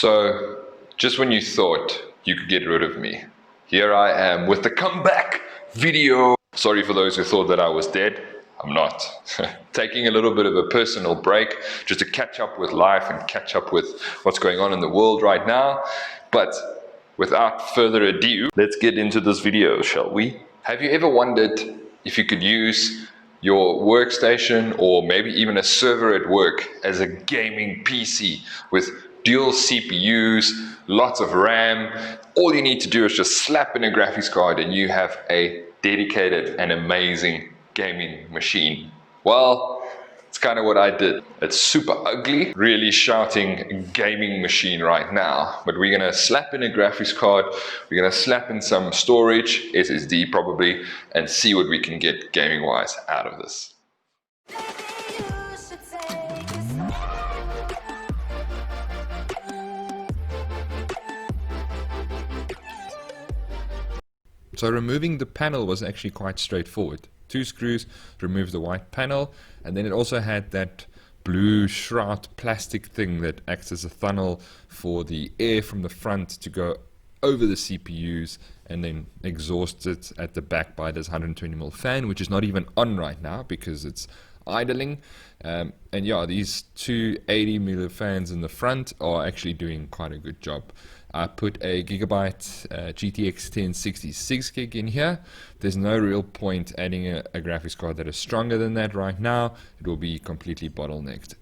So, just when you thought you could get rid of me, here I am with the comeback video. Sorry for those who thought that I was dead. I'm not. Taking a little bit of a personal break just to catch up with life and catch up with what's going on in the world right now. But without further ado, let's get into this video, shall we? Have you ever wondered if you could use your workstation or maybe even a server at work as a gaming PC with dual CPUs, lots of RAM? All you need to do is just slap in a graphics card and you have a dedicated and amazing gaming machine. Well, it's kind of what I did. It's super ugly, really shouting gaming machine right now, but we're gonna slap in a graphics card, we're gonna slap in some storage, SSD probably, and see what we can get gaming wise out of this. So removing the panel was actually quite straightforward. 2 screws, remove the white panel, and then it also had that blue shroud plastic thing that acts as a funnel for the air from the front to go over the CPUs and then exhaust it at the back by this 120mm fan, which is not even on right now because it's idling. And yeah, these two 80mm fans in the front are actually doing quite a good job. I put a Gigabyte GTX 1066 gig in here. There's no real point adding a graphics card that is stronger than that right now. It will be completely bottlenecked.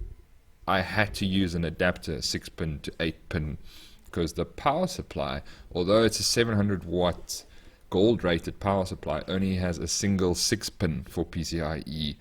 I had to use an adapter 6-pin to 8-pin because the power supply, although it's a 700 watt gold rated power supply, only has a single 6-pin for PCIe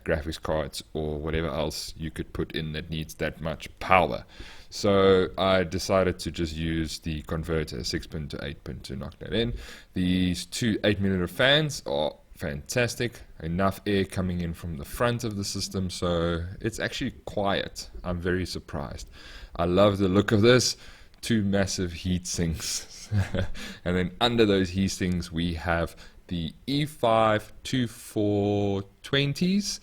graphics cards or whatever else you could put in that needs that much power. So I decided to just use the converter 6-pin to 8-pin to knock that in. These two 8mm fans are fantastic. Enough air coming in from the front of the system, so it's actually quiet. I'm very surprised. I love the look of this. 2 massive heat sinks. And then under those heat sinks we have the E5 2420s,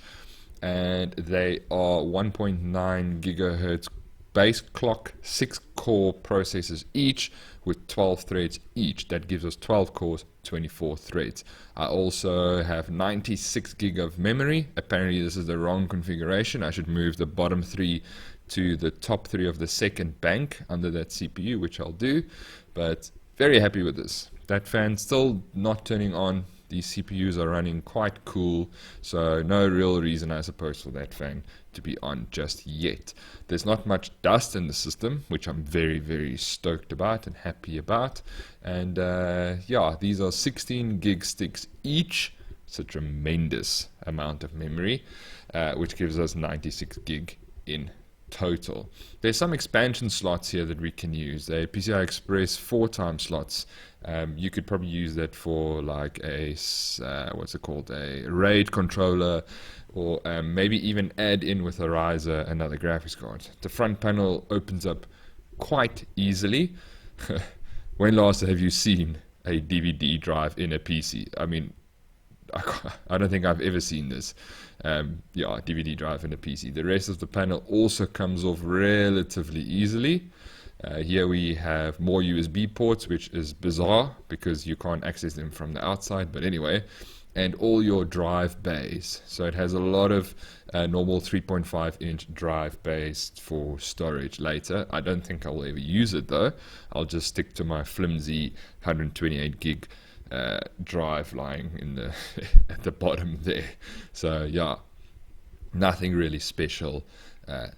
and they are 1.9 gigahertz base clock, 6 core processors each with 12 threads each. That gives us 12 cores, 24 threads. I also have 96 gig of memory. Apparently this is the wrong configuration. I should move the bottom 3 to the top 3 of the second bank under that CPU, which I'll do, but very happy with this. That fan still not turning on. These CPUs are running quite cool, so no real reason, I suppose, for that fan to be on just yet. There's not much dust in the system, which I'm very, very stoked about and happy about. And yeah, these are 16 gig sticks each. It's a tremendous amount of memory, which gives us 96 gig in total. There's some expansion slots here that we can use. A PCI Express 4x slots. You could probably use that for like a what's it called, a RAID controller, or maybe even add in with a riser another graphics card. The front panel opens up quite easily. When last have you seen a DVD drive in a PC? I mean, I don't think I've ever seen this. Yeah, DVD drive in a PC. The rest of the panel also comes off relatively easily. Here we have more USB ports, which is bizarre because you can't access them from the outside, but anyway, and all your drive bays. So it has a lot of normal 3.5-inch drive bays for storage later. I don't think I'll ever use it though. I'll just stick to my flimsy 128 gig drive lying in the at the bottom there. So yeah, nothing really special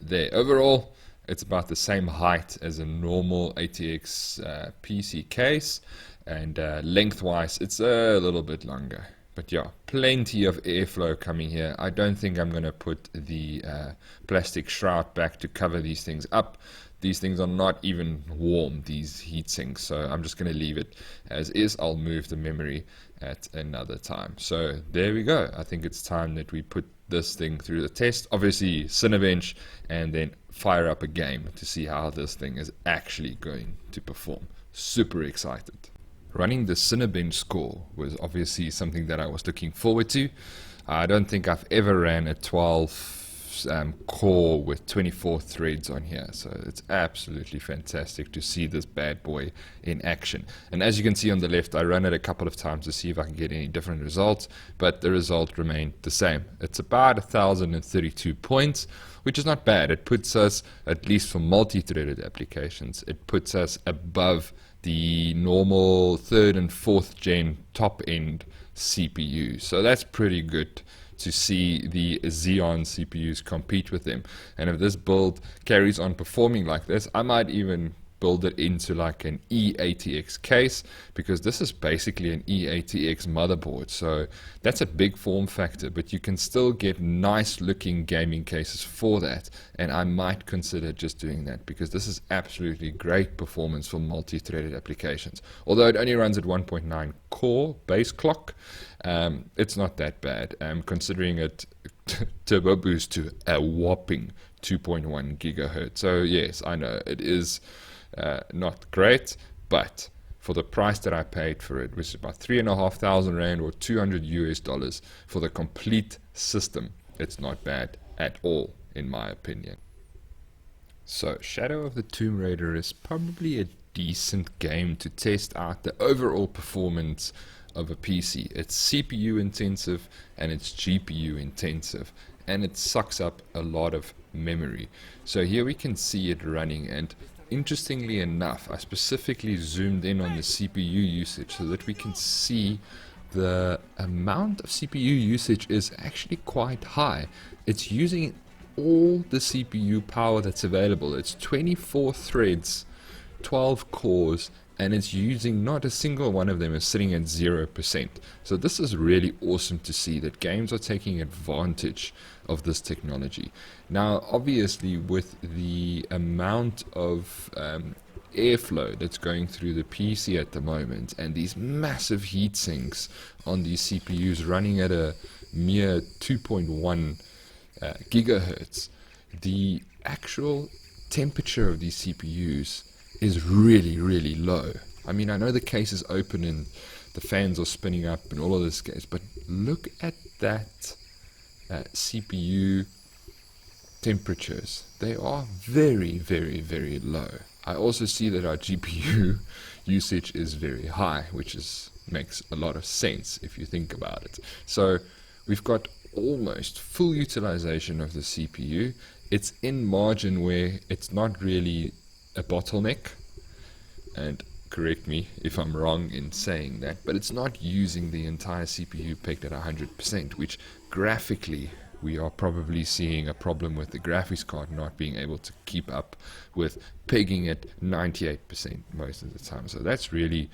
there. Overall, it's about the same height as a normal ATX PC case, and lengthwise it's a little bit longer. But yeah, plenty of airflow coming here. I don't think I'm going to put the plastic shroud back to cover these things up. These things are not even warm, these heat sinks, so I'm just going to leave it as is. I'll move the memory at another time. So there we go. I think it's time that we put this thing through the test. Obviously Cinebench, and then fire up a game to see how this thing is actually going to perform. Super excited. Running the Cinebench score was obviously something that I was looking forward to. I don't think I've ever ran a 12 core with 24 threads on here. So it's absolutely fantastic to see this bad boy in action. And as you can see on the left, I ran it a couple of times to see if I can get any different results, but the result remained the same. It's about 1,032 points, which is not bad. It puts us, at least for multi-threaded applications, it puts us above the normal 3rd and 4th gen top end CPU. So that's pretty good to see the Xeon CPUs compete with them. And if this build carries on performing like this, I might even build it into like an eATX case, because this is basically an eATX motherboard. So that's a big form factor, but you can still get nice looking gaming cases for that. And I might consider just doing that, because this is absolutely great performance for multi-threaded applications. Although it only runs at 1.9 core base clock, it's not that bad. Considering it turbo boost to a whopping 2.1 gigahertz. So yes, I know it is not great, but for the price that I paid for it, which is about 3,500 Rand or $200 for the complete system, it's not bad at all, in my opinion. So Shadow of the Tomb Raider is probably a decent game to test out the overall performance of a PC. It's CPU intensive and it's GPU intensive, and it sucks up a lot of memory. So here we can see it running, and interestingly enough, I specifically zoomed in on the CPU usage so that we can see the amount of CPU usage is actually quite high. It's using all the CPU power that's available. It's 24 threads, 12 cores, and it's using not a single one of them is sitting at 0%. So this is really awesome to see that games are taking advantage of this technology. Now, obviously, with the amount of airflow that's going through the PC at the moment, and these massive heat sinks on these CPUs running at a mere 2.1 gigahertz, the actual temperature of these CPUs is really, really low. I mean, I know the case is open and the fans are spinning up and all of this case, but look at that CPU temperatures. They are very, very, very low. I also see that our GPU usage is very high, which makes a lot of sense if you think about it. So we've got almost full utilization of the CPU. It's in margin where it's not really a bottleneck, and correct me if I'm wrong in saying that, but it's not using the entire CPU pegged at 100%, which graphically we are probably seeing a problem with the graphics card not being able to keep up with pegging at 98% most of the time. So that's really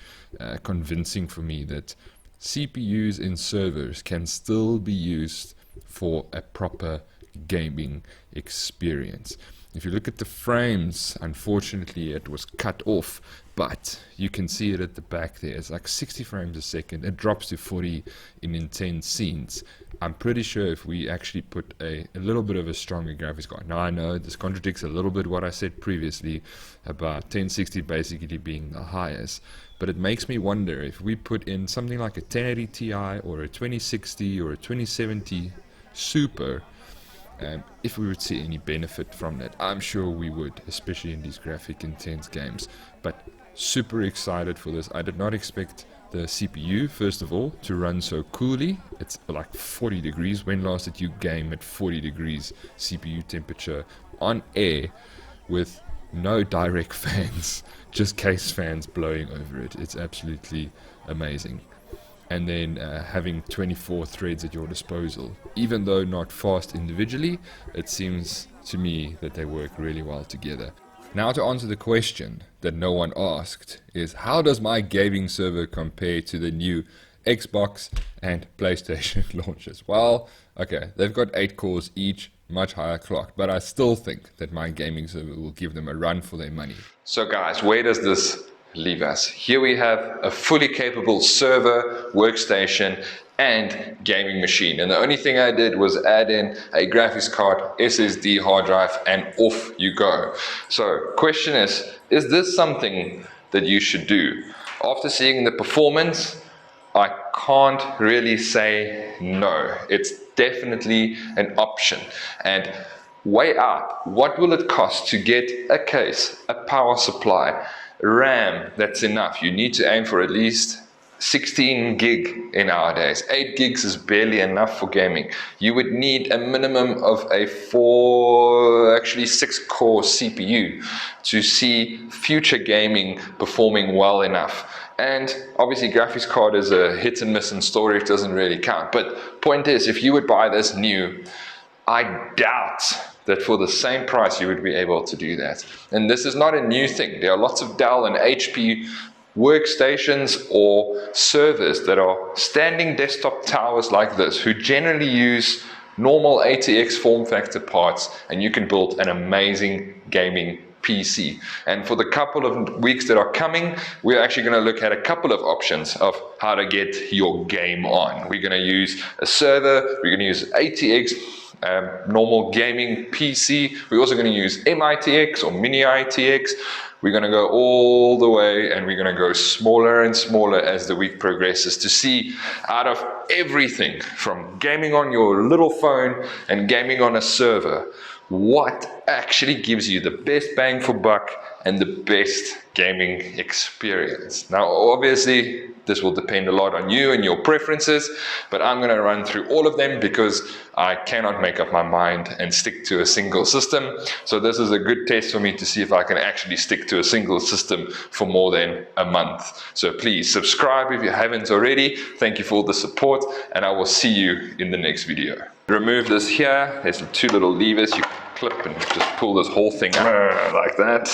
convincing for me that CPUs in servers can still be used for a proper gaming experience. If you look at the frames, unfortunately it was cut off, but you can see it at the back there. It's like 60 frames a second. It drops to 40 in intense scenes. I'm pretty sure if we actually put a little bit of a stronger graphics card. Now I know this contradicts a little bit what I said previously about 1060 basically being the highest, but it makes me wonder if we put in something like a 1080 Ti or a 2060 or a 2070 Super, if we would see any benefit from that. I'm sure we would, especially in these graphic intense games. But super excited for this. I did not expect the CPU, first of all, to run so coolly. It's like 40 degrees. When last did you game at 40 degrees CPU temperature on air with no direct fans, just case fans blowing over it? It's absolutely amazing. And then having 24 threads at your disposal. Even though not fast individually, it seems to me that they work really well together. Now to answer the question that no one asked is, how does my gaming server compare to the new Xbox and PlayStation launchers? Well, okay, they've got 8 cores each, much higher clock, but I still think that my gaming server will give them a run for their money. So guys, where does this leave us? Here we have a fully capable server, workstation, and gaming machine. And the only thing I did was add in a graphics card, SSD hard drive, and off you go. So question is this something that you should do? After seeing the performance, I can't really say no. It's definitely an option. And weigh up, what will it cost to get a case, a power supply, RAM that's enough? You need to aim for at least 16 gig in nowadays. 8 gigs is barely enough for gaming. You would need a minimum of a 6 core CPU to see future gaming performing well enough. And obviously graphics card is a hit and miss, and storage doesn't really count. But point is, if you would buy this new, I doubt that for the same price you would be able to do that. And this is not a new thing. There are lots of Dell and HP workstations or servers that are standing desktop towers like this, who generally use normal ATX form factor parts, and you can build an amazing gaming PC. And for the couple of weeks that are coming, we're actually going to look at a couple of options of how to get your game on. We're going to use a server, we're going to use ATX, normal gaming PC. We're also going to use MITX or mini ITX. We're going to go all the way, and we're going to go smaller and smaller as the week progresses, to see out of everything from gaming on your little phone and gaming on a server, what actually gives you the best bang for buck and the best gaming experience. Now, obviously, this will depend a lot on you and your preferences, but I'm going to run through all of them because I cannot make up my mind and stick to a single system. So this is a good test for me to see if I can actually stick to a single system for more than a month. So please subscribe if you haven't already. Thank you for all the support, and I will see you in the next video. Remove this here. There's some 2 little levers you can clip and just pull this whole thing out like that.